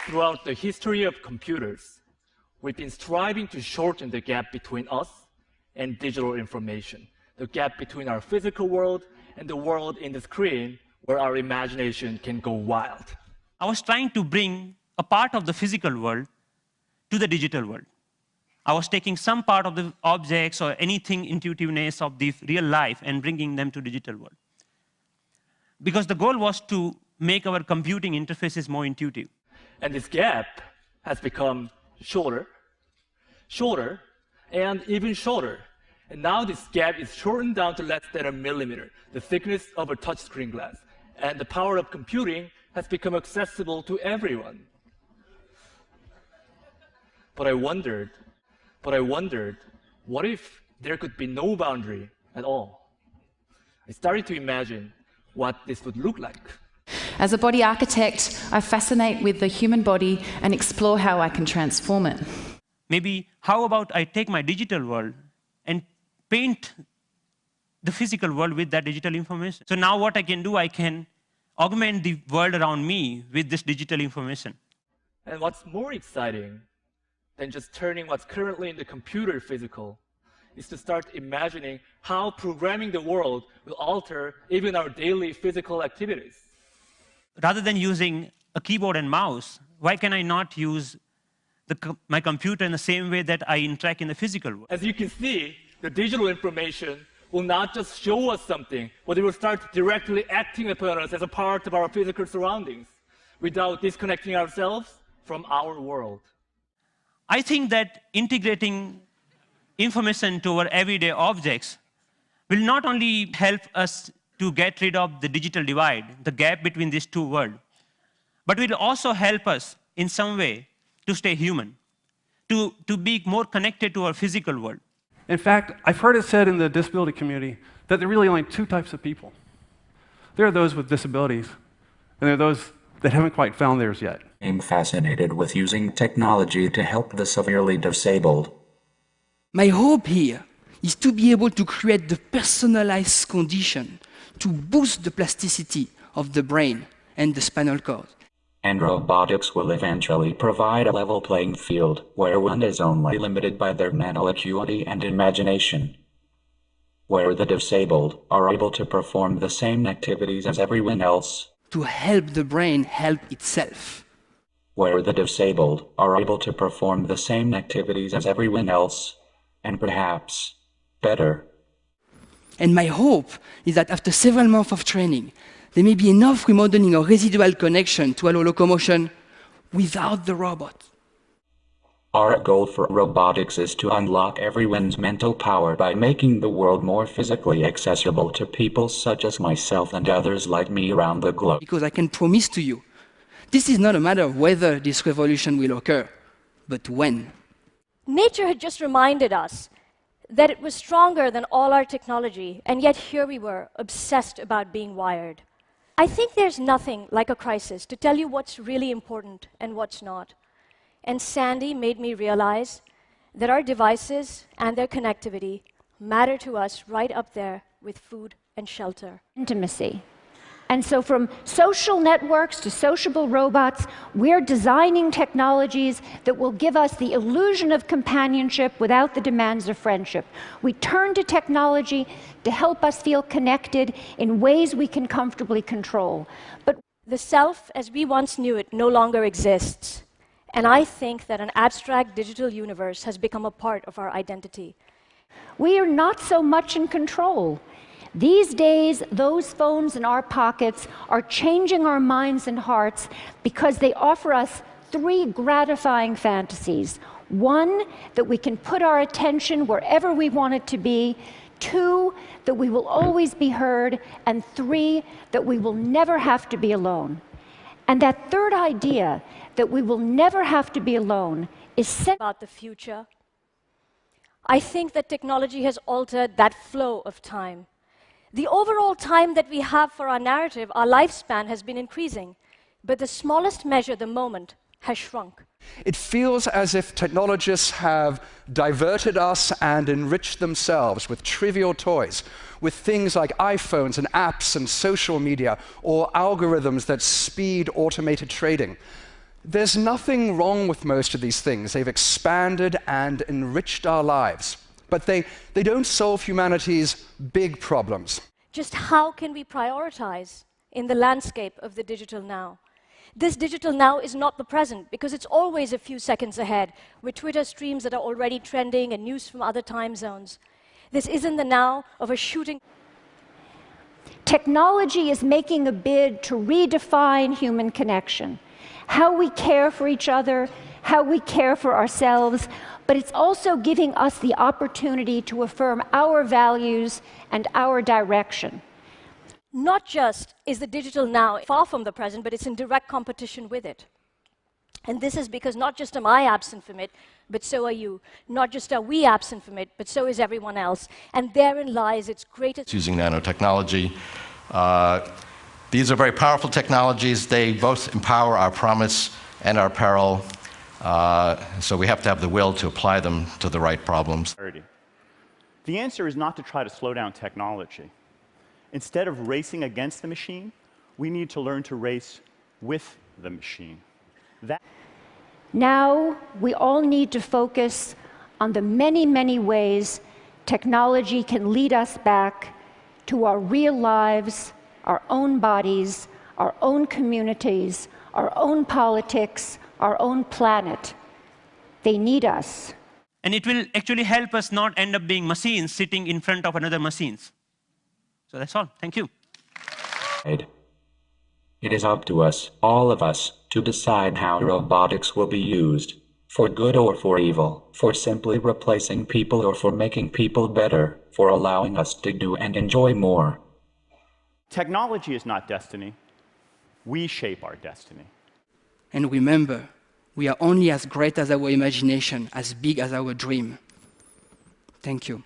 Throughout the history of computers, we've been striving to shorten the gap between us and digital information, the gap between our physical world and the world in the screen where our imagination can go wild. I was trying to bring a part of the physical world to the digital world. I was taking some part of the objects or anything intuitiveness of the real life and bringing them to digital world. Because the goal was to make our computing interfaces more intuitive. And this gap has become shorter, shorter, and even shorter. And now this gap is shortened down to less than a millimeter, the thickness of a touchscreen glass. And the power of computing has become accessible to everyone. But I wondered, what if there could be no boundary at all? I started to imagine what this would look like. As a body architect, I fascinate with the human body and explore how I can transform it. Maybe how about I take my digital world and paint the physical world with that digital information. So now what I can do, I can augment the world around me with this digital information. And what's more exciting than just turning what's currently in the computer physical is to start imagining how programming the world will alter even our daily physical activities. Rather than using a keyboard and mouse, why can I not use my computer in the same way that I interact in the physical world? As you can see, the digital information will not just show us something, but it will start directly acting upon us as a part of our physical surroundings without disconnecting ourselves from our world. I think that integrating information to our everyday objects will not only help us to get rid of the digital divide, the gap between these two worlds, but will also help us in some way to stay human, to be more connected to our physical world. In fact, I've heard it said in the disability community that there are really only two types of people. There are those with disabilities, and there are those that haven't quite found theirs yet. I'm fascinated with using technology to help the severely disabled. My hope here is to be able to create the personalized condition to boost the plasticity of the brain and the spinal cord. And robotics will eventually provide a level playing field where one is only limited by their mental acuity and imagination, where the disabled are able to perform the same activities as everyone else, to help the brain help itself, where the disabled are able to perform the same activities as everyone else, and perhaps better. And my hope is that after several months of training, there may be enough remodeling or residual connection to allow locomotion without the robot. Our goal for robotics is to unlock everyone's mental power by making the world more physically accessible to people such as myself and others like me around the globe. Because I can promise to you, this is not a matter of whether this revolution will occur, but when. Nature had just reminded us that it was stronger than all our technology, and yet here we were, obsessed about being wired. I think there's nothing like a crisis to tell you what's really important and what's not. And Sandy made me realize that our devices and their connectivity matter to us right up there with food and shelter. Intimacy. And so from social networks to sociable robots, we're designing technologies that will give us the illusion of companionship without the demands of friendship. We turn to technology to help us feel connected in ways we can comfortably control. But the self, as we once knew it, no longer exists. And I think that an abstract digital universe has become a part of our identity. We are not so much in control. These days, those phones in our pockets are changing our minds and hearts because they offer us three gratifying fantasies. One, that we can put our attention wherever we want it to be. Two, that we will always be heard. And three, that we will never have to be alone. And that third idea, that we will never have to be alone, is about the future. I think that technology has altered that flow of time. The overall time that we have for our narrative, our lifespan, has been increasing, but the smallest measure, the moment, has shrunk. It feels as if technologists have diverted us and enriched themselves with trivial toys, with things like iPhones and apps and social media, or algorithms that speed automated trading. There's nothing wrong with most of these things. They've expanded and enriched our lives. But they don't solve humanity's big problems. Just how can we prioritize in the landscape of the digital now? This digital now is not the present, because it's always a few seconds ahead, with Twitter streams that are already trending and news from other time zones. This isn't the now of a shooting. Technology is making a bid to redefine human connection, how we care for each other, how we care for ourselves, but it's also giving us the opportunity to affirm our values and our direction. Not just is the digital now far from the present, but it's in direct competition with it. And this is because not just am I absent from it, but so are you. Not just are we absent from it, but so is everyone else. And therein lies its greatest... Using nanotechnology. These are very powerful technologies. They both empower our promise and our peril. So we have to have the will to apply them to the right problems. The answer is not to try to slow down technology. Instead of racing against the machine, we need to learn to race with the machine. Now, we all need to focus on the many, many ways technology can lead us back to our real lives, our own bodies, our own communities, our own politics, our own planet. They need us. And it will actually help us not end up being machines sitting in front of another machines. So that's all. Thank you. It is up to us, all of us, to decide how robotics will be used, for good or for evil, for simply replacing people or for making people better, for allowing us to do and enjoy more. Technology is not destiny. We shape our destiny. And remember, we are only as great as our imagination, as big as our dream. Thank you.